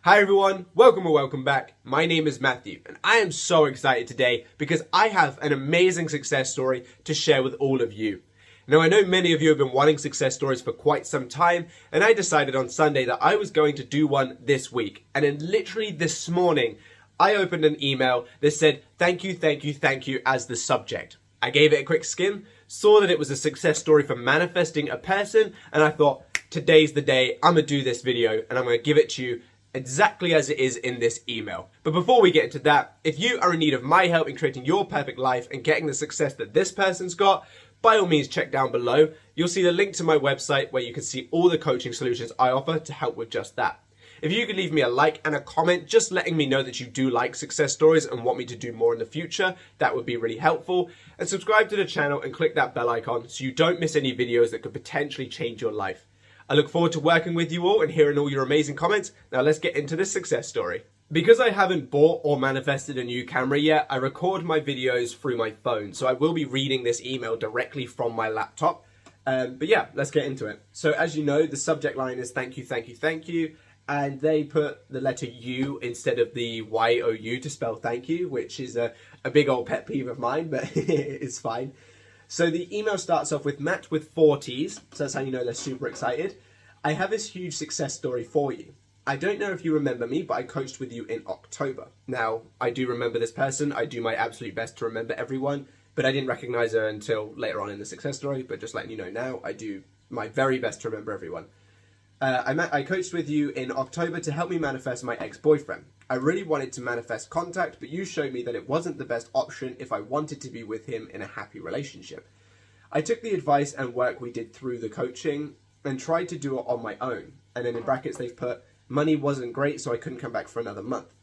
Hi everyone, welcome or welcome back. My name is Matthew and I am so excited today because I have an amazing success story to share with all of you. Now I know many of you have been wanting success stories for quite some time and I decided on Sunday that I was going to do one this week. And then literally this morning I opened an email that said thank you as the subject. I gave it a quick skim, saw that it was a success story for manifesting a person, and I thought today's the day I'm going to do this video and I'm going to give it to you exactly as it is in this email. But before we get into that, if you are in need of my help in creating your perfect life and getting the success that this person's got, by all means check down below. You'll see the link to my website where you can see all the coaching solutions I offer to help with just that. If you could leave me a like and a comment just letting me know that you do like success stories and want me to do more in the future, that would be really helpful. And subscribe to the channel and click that bell icon so you don't miss any videos that could potentially change your life. I look forward to working with you all and hearing all your amazing comments. Now let's get into this success story. Because I haven't bought or manifested a new camera yet, I record my videos through my phone. So I will be reading this email directly from my laptop. But yeah, let's get into it. So as you know, the subject line is thank you. And they put the letter U instead of the Y-O-U to spell thank you, which is a big old pet peeve of mine, but it's fine. So the email starts off with Matt with 4 T's, so that's how you know they're super excited. I have this huge success story for you. I don't know if you remember me, but I coached with you in October. Now, I do remember this person. I do my absolute best to remember everyone, but I didn't recognize her until later on in the success story, but just letting you know now, I do my very best to remember everyone. I coached with you in October to help me manifest my ex-boyfriend. I really wanted to manifest contact, but you showed me that it wasn't the best option if I wanted to be with him in a happy relationship. I took the advice and work we did through the coaching and tried to do it on my own. And then in brackets they've put, money wasn't great so I couldn't come back for another month.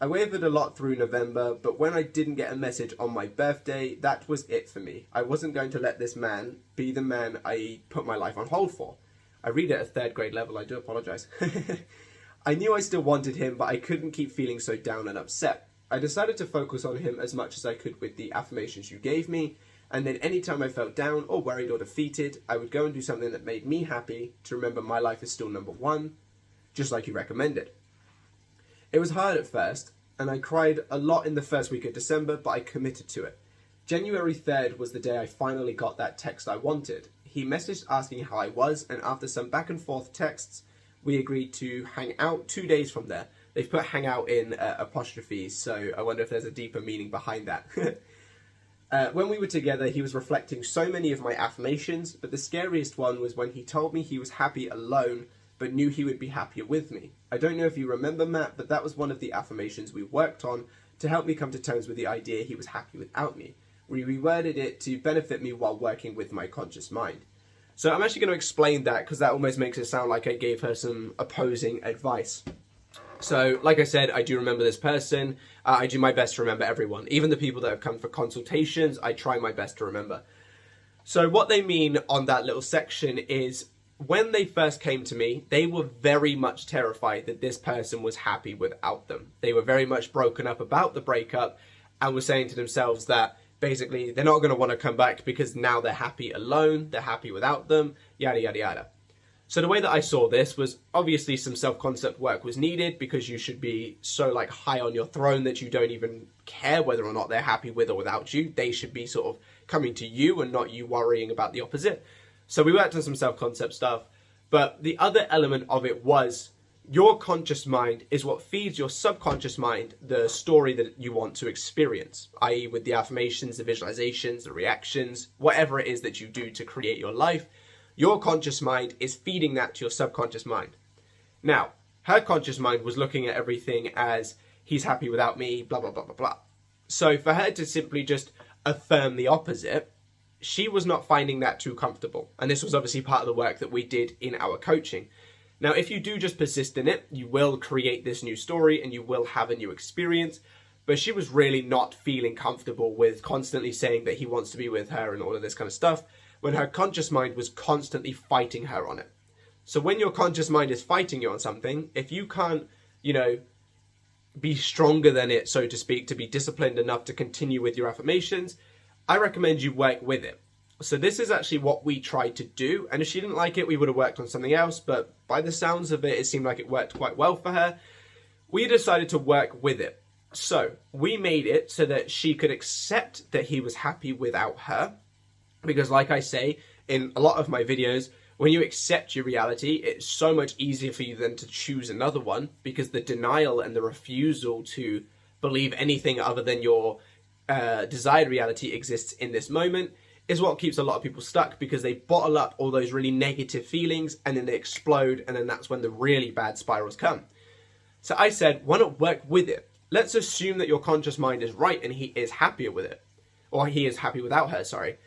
I wavered a lot through November, but when I didn't get a message on my birthday, that was it for me. I wasn't going to let this man be the man I put my life on hold for. I read at a 3rd grade level, I do apologise. I knew I still wanted him, but I couldn't keep feeling so down and upset. I decided to focus on him as much as I could with the affirmations you gave me, and then anytime I felt down or worried or defeated, I would go and do something that made me happy to remember my life is still number one, just like you recommended. It was hard at first, and I cried a lot in the first week of December, but I committed to it. January 3rd was the day I finally got that text I wanted. He messaged asking how I was, and after some back and forth texts, we agreed to hang out 2 days from there. They've put hang out in apostrophes, so I wonder if there's a deeper meaning behind that. When we were together, he was reflecting so many of my affirmations, but the scariest one was when he told me he was happy alone, but knew he would be happier with me. I don't know if you remember, Matt, but that was one of the affirmations we worked on to help me come to terms with the idea he was happy without me. We reworded it to benefit me while working with my conscious mind. So I'm actually going to explain that because that almost makes it sound like I gave her some opposing advice. So like I said, I do remember this person. I do my best to remember everyone. Even the people that have come for consultations, I try my best to remember. So what they mean on that little section is when they first came to me, they were very much terrified that this person was happy without them. They were very much broken up about the breakup and were saying to themselves that basically they're not going to want to come back because now they're happy alone, they're happy without them, yada, yada, yada. So the way that I saw this was obviously some self-concept work was needed because you should be so like high on your throne that you don't even care whether or not they're happy with or without you. They should be sort of coming to you and not you worrying about the opposite. So we worked on some self-concept stuff, but the other element of it was your conscious mind is what feeds your subconscious mind the story that you want to experience, i.e. with the affirmations, the visualizations, the reactions, whatever it is that you do to create your life, your conscious mind is feeding that to your subconscious mind. Now, her conscious mind was looking at everything as he's happy without me, blah, blah, blah, blah, blah. So for her to simply just affirm the opposite, she was not finding that too comfortable. And this was obviously part of the work that we did in our coaching. Now, if you do just persist in it, you will create this new story and you will have a new experience. But she was really not feeling comfortable with constantly saying that he wants to be with her and all of this kind of stuff, when her conscious mind was constantly fighting her on it. So when your conscious mind is fighting you on something, if you can't, be stronger than it, so to speak, to be disciplined enough to continue with your affirmations, I recommend you work with it. So this is actually what we tried to do. And if she didn't like it, we would have worked on something else. But by the sounds of it, it seemed like it worked quite well for her. we decided to work with it. So we made it so that she could accept that he was happy without her. Because like I say in a lot of my videos, when you accept your reality, it's so much easier for you then to choose another one, because the denial and the refusal to believe anything other than your desired reality exists in this moment is what keeps a lot of people stuck, because they bottle up all those really negative feelings and then they explode, and then that's when the really bad spirals come. So I said, why not work with it? Let's assume that your conscious mind is right and he is happier with it. Or he is happy without her, sorry.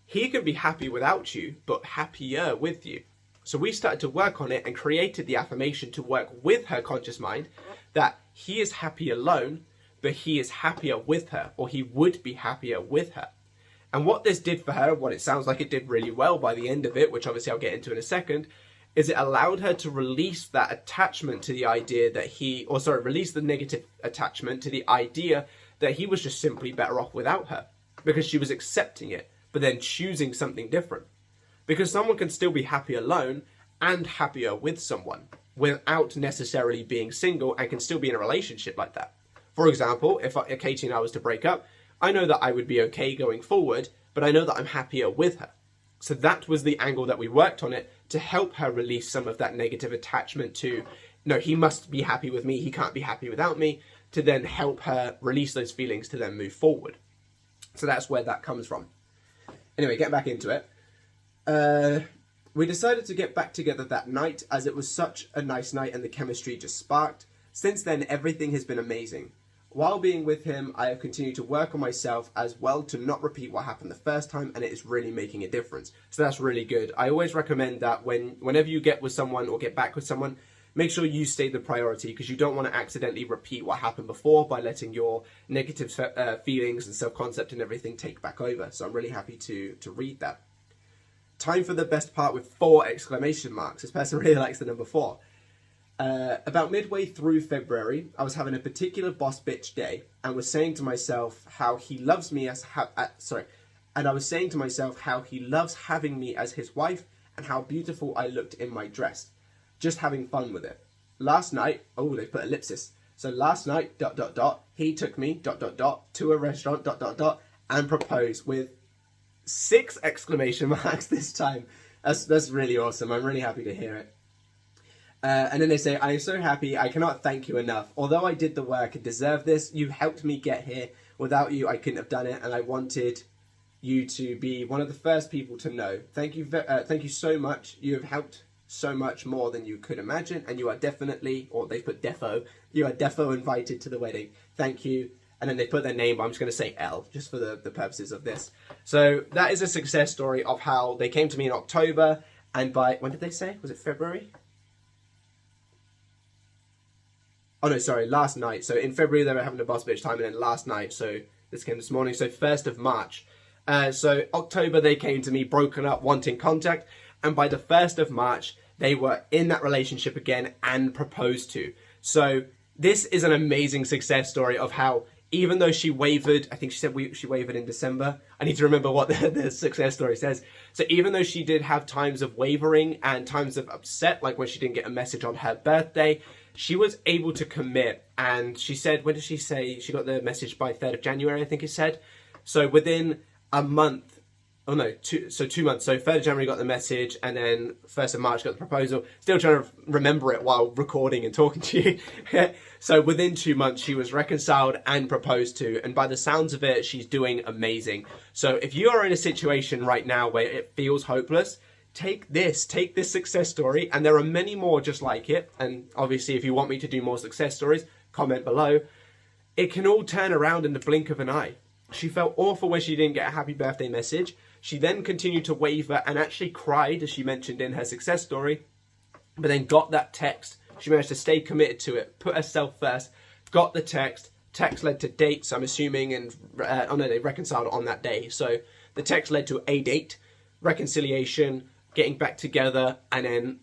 He can be happy without you, but happier with you. So we started to work on it and created the affirmation to work with her conscious mind that he is happy alone, but he is happier with her, or he would be happier with her. And what this did for her, what it sounds like it did really well by the end of it, which obviously I'll get into in a second, is it allowed her to release that attachment to the idea that release the negative attachment to the idea that he was just simply better off without her, because she was accepting it, but then choosing something different. Because someone can still be happy alone and happier with someone without necessarily being single, and can still be in a relationship like that. For example, if Katie and I was to break up, I know that I would be okay going forward, but I know that I'm happier with her. So that was the angle that we worked on it, to help her release some of that negative attachment to, no, he must be happy with me, he can't be happy without me, to then help her release those feelings to then move forward. So that's where that comes from. Anyway, get back into it. We decided to get back together that night, as it was such a nice night and the chemistry just sparked. Since then, everything has been amazing. While being with him, I have continued to work on myself as well to not repeat what happened the first time, and it is really making a difference. So that's really good. I always recommend that whenever you get with someone or get back with someone, make sure you stay the priority, because you don't want to accidentally repeat what happened before by letting your negative feelings and self-concept and everything take back over. So I'm really happy to read that. Time for the best part with 4 exclamation marks. This person really likes the number 4. About midway through February, I was having a particular boss bitch day and was saying to myself how he loves me and I was saying to myself how he loves having me as his wife and how beautiful I looked in my dress. Just having fun with it. Last night, oh, they put ellipsis. So last night, ... he took me, ... to a restaurant, ... and proposed with 6 exclamation marks this time. That's really awesome. I'm really happy to hear it. And then they say, I am so happy, I cannot thank you enough. Although I did the work and deserve this, you helped me get here. Without you, I couldn't have done it, and I wanted you to be one of the first people to know. Thank you so much. You have helped so much more than you could imagine, and you are definitely, or they put defo, you are defo invited to the wedding. Thank you. And then they put their name, but I'm just going to say L, just for the purposes of this. So that is a success story of how they came to me in October, and when did they say? Was it February? Oh no, sorry, last night. So in February they were having a boss bitch time, and then last night, so this came this morning, so 1st of March. So October they came to me broken up, wanting contact, and by the 1st of March they were in that relationship again and proposed to. So this is an amazing success story of how, even though she wavered, I think she said she wavered in December. I need to remember what the success story says. So even though she did have times of wavering and times of upset, like when she didn't get a message on her birthday, she was able to commit. And she said, when did she say she got the message? By 3rd of January, I think it said. So within a month, 2 months. So 3rd of January got the message, and then 1st of March got the proposal. Still trying to remember it while recording and talking to you. So within 2 months, she was reconciled and proposed to. And by the sounds of it, she's doing amazing. So if you are in a situation right now where it feels hopeless, take this success story. And there are many more just like it. And obviously, if you want me to do more success stories, comment below. It can all turn around in the blink of an eye. She felt awful when she didn't get a happy birthday message. She then continued to waver and actually cried, as she mentioned in her success story, but then got that text. She managed to stay committed to it, put herself first, got the text. Text led to dates, I'm assuming, and they reconciled on that day. So the text led to a date, reconciliation, getting back together, and then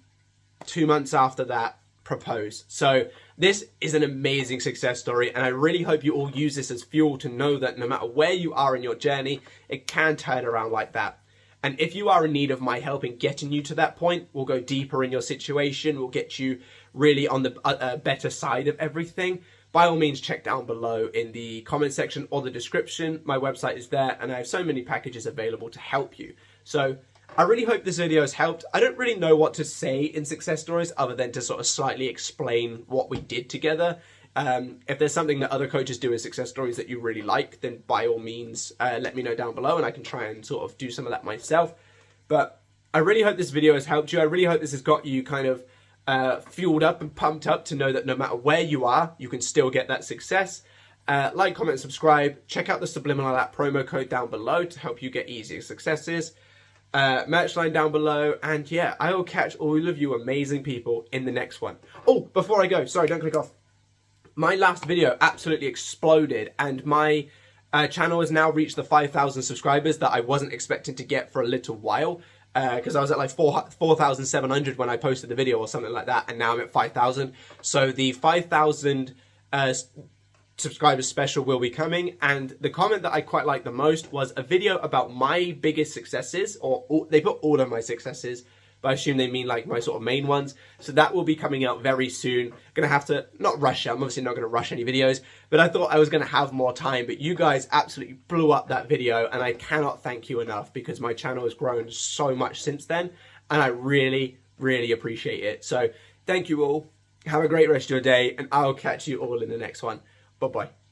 2 months after that, propose. So this is an amazing success story, and I really hope you all use this as fuel to know that no matter where you are in your journey, it can turn around like that. And if you are in need of my help in getting you to that point, we'll go deeper in your situation, we'll get you really on the better side of everything, by all means check down below in the comment section or the description. My website is there and I have so many packages available to help you. So I really hope this video has helped. I don't really know what to say in success stories other than to sort of slightly explain what we did together. If there's something that other coaches do in success stories that you really like, then by all means let me know down below and I can try and sort of do some of that myself. But I really hope this video has helped you. I really hope this has got you kind of fueled up and pumped up to know that no matter where you are, you can still get that success. Like, comment, subscribe. Check out the Subliminal app promo code down below to help you get easier successes. Merch line down below. And yeah, I will catch all of you amazing people in the next one. Oh, before I go, sorry, don't click off. My last video absolutely exploded and my channel has now reached the 5,000 subscribers that I wasn't expecting to get for a little while. Because I was at like 4,700 when I posted the video or something like that, and now I'm at 5,000. So the 5,000 subscribers special will be coming, and the comment that I quite liked the most was a video about my biggest successes, or they put all of my successes, but I assume they mean like my sort of main ones. So that will be coming out very soon. Gonna have to not rush it. I'm obviously not gonna rush any videos, but I thought I was gonna have more time. But you guys absolutely blew up that video, and I cannot thank you enough because my channel has grown so much since then, and I really, really appreciate it. So thank you all. Have a great rest of your day, and I'll catch you all in the next one. Bye bye.